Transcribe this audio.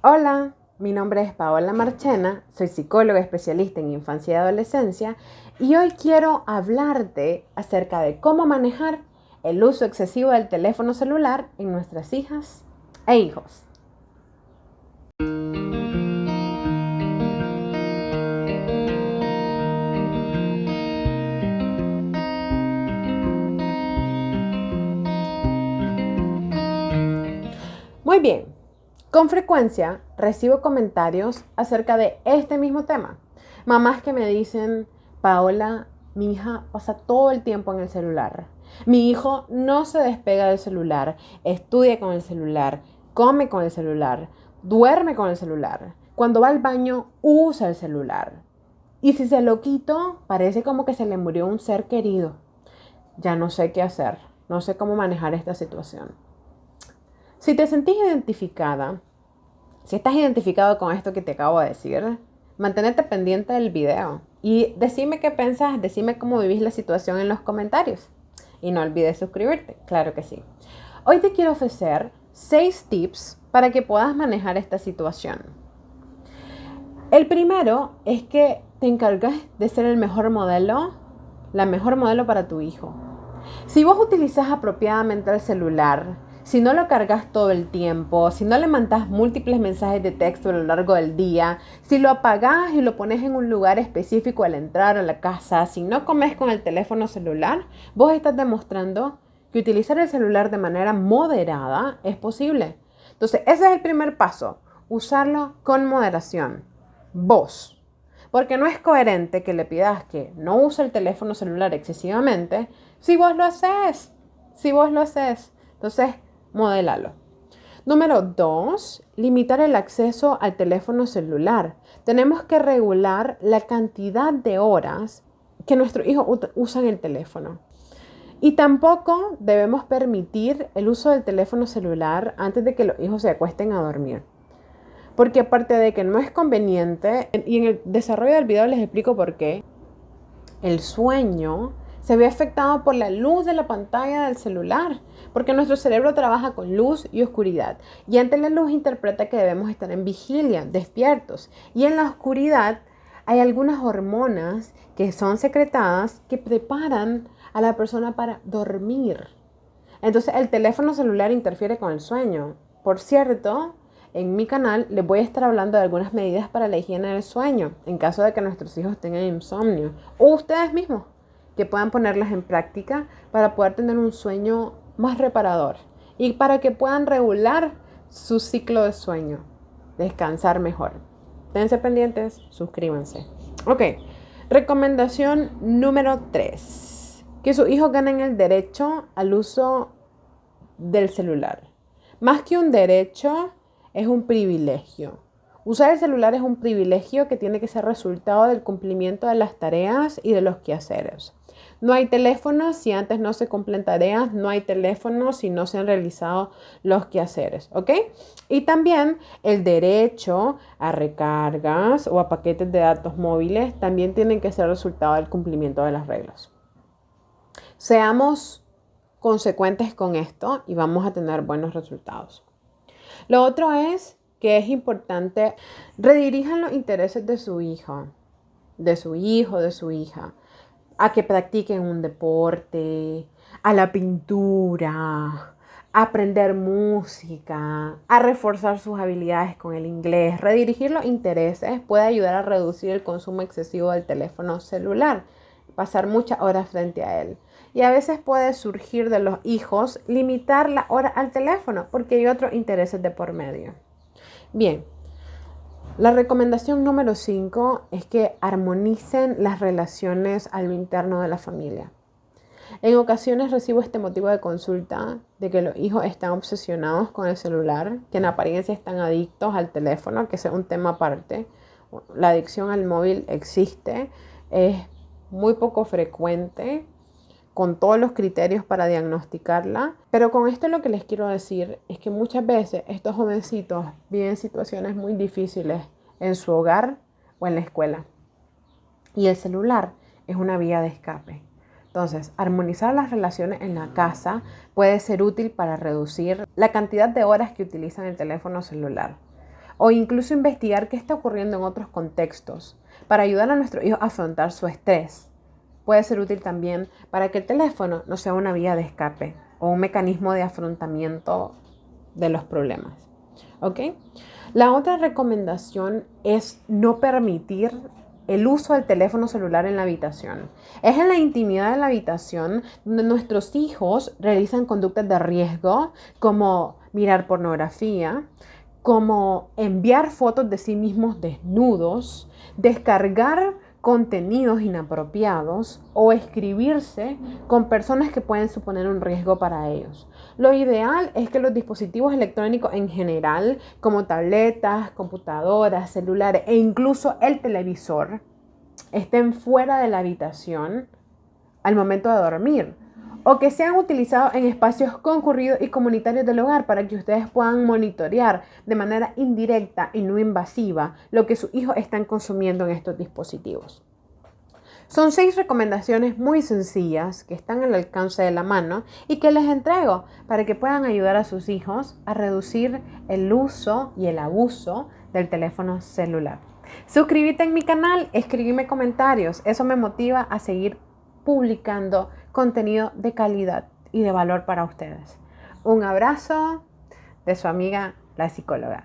Hola, mi nombre es Paola Marchena, soy psicóloga especialista en infancia y adolescencia y hoy quiero hablarte acerca de cómo manejar el uso excesivo del teléfono celular en nuestras hijas e hijos. Muy bien, con frecuencia recibo comentarios acerca de este mismo tema. Mamás que me dicen: Paola, mi hija pasa todo el tiempo en el celular. Mi hijo no se despega del celular, estudia con el celular, come con el celular, duerme con el celular. Cuando va al baño usa el celular. Y si se lo quito, parece como que se le murió un ser querido. Ya no sé qué hacer, no sé cómo manejar esta situación. Si te sentís identificada, si estás identificado con esto que te acabo de decir, manténete pendiente del video y decime qué pensás, decime cómo vivís la situación en los comentarios. Y no olvides suscribirte, claro que sí. Hoy te quiero ofrecer 6 tips para que puedas manejar esta situación. El primero es que te encargas de ser el mejor modelo, la mejor modelo para tu hijo. Si vos utilizas apropiadamente el celular, si no lo cargas todo el tiempo, si no le mandas múltiples mensajes de texto a lo largo del día, si lo apagás y lo pones en un lugar específico al entrar a la casa, si no comes con el teléfono celular, vos estás demostrando que utilizar el celular de manera moderada es posible. Entonces, ese es el primer paso, usarlo con moderación. Vos. Porque no es coherente que le pidas que no use el teléfono celular excesivamente si vos lo haces. Entonces, modélalo. Número 2, limitar el acceso al teléfono celular. Tenemos que regular la cantidad de horas que nuestros hijos usan el teléfono. Y tampoco debemos permitir el uso del teléfono celular antes de que los hijos se acuesten a dormir. Porque aparte de que no es conveniente, y en el desarrollo del video les explico por qué, el sueño se ve afectado por la luz de la pantalla del celular, porque nuestro cerebro trabaja con luz y oscuridad, y ante la luz interpreta que debemos estar en vigilia, despiertos, y en la oscuridad hay algunas hormonas que son secretadas que preparan a la persona para dormir. Entonces el teléfono celular interfiere con el sueño. Por cierto, en mi canal les voy a estar hablando de algunas medidas para la higiene del sueño en caso de que nuestros hijos tengan insomnio o ustedes mismos que puedan ponerlas en práctica para poder tener un sueño más reparador y para que puedan regular su ciclo de sueño, descansar mejor. Tense pendientes, suscríbanse. Ok, recomendación número 3. Que sus hijos ganen el derecho al uso del celular. Más que un derecho, es un privilegio. Usar el celular es un privilegio que tiene que ser resultado del cumplimiento de las tareas y de los quehaceres. No hay teléfono si antes no se cumplen tareas, no hay teléfono si no se han realizado los quehaceres, ¿ok? Y también el derecho a recargas o a paquetes de datos móviles también tienen que ser resultado del cumplimiento de las reglas. Seamos consecuentes con esto y vamos a tener buenos resultados. Lo otro es que es importante redirijan los intereses de su hijo, de su hija, a que practiquen un deporte, a la pintura, a aprender música, a reforzar sus habilidades con el inglés. Redirigir los intereses puede ayudar a reducir el consumo excesivo del teléfono celular, pasar muchas horas frente a él. Y a veces puede surgir de los hijos limitar la hora al teléfono porque hay otros intereses de por medio. Bien, la recomendación número 5 es que armonicen las relaciones a lo interno de la familia. En ocasiones recibo este motivo de consulta de que los hijos están obsesionados con el celular, que en apariencia están adictos al teléfono, que ese es un tema aparte. La adicción al móvil existe, es muy poco frecuente, con todos los criterios para diagnosticarla. Pero con esto lo que les quiero decir es que muchas veces estos jovencitos viven situaciones muy difíciles en su hogar o en la escuela. Y el celular es una vía de escape. Entonces, armonizar las relaciones en la casa puede ser útil para reducir la cantidad de horas que utilizan el teléfono celular. o incluso investigar qué está ocurriendo en otros contextos para ayudar a nuestros hijos a afrontar su estrés. Puede ser útil también para que el teléfono no sea una vía de escape o un mecanismo de afrontamiento de los problemas. ¿Ok? La otra recomendación es no permitir el uso del teléfono celular en la habitación. Es en la intimidad de la habitación donde nuestros hijos realizan conductas de riesgo como mirar pornografía, como enviar fotos de sí mismos desnudos, descargar contenidos inapropiados o escribirse con personas que pueden suponer un riesgo para ellos. Lo ideal es que los dispositivos electrónicos en general, como tabletas, computadoras, celulares e incluso el televisor, estén fuera de la habitación al momento de dormir, o que sean utilizados en espacios concurridos y comunitarios del hogar para que ustedes puedan monitorear de manera indirecta y no invasiva lo que sus hijos están consumiendo en estos dispositivos. Son 6 recomendaciones muy sencillas que están al alcance de la mano y que les entrego para que puedan ayudar a sus hijos a reducir el uso y el abuso del teléfono celular. Suscríbete en mi canal, escríbeme comentarios, eso me motiva a seguir publicando contenido de calidad y de valor para ustedes. Un abrazo de su amiga, la psicóloga.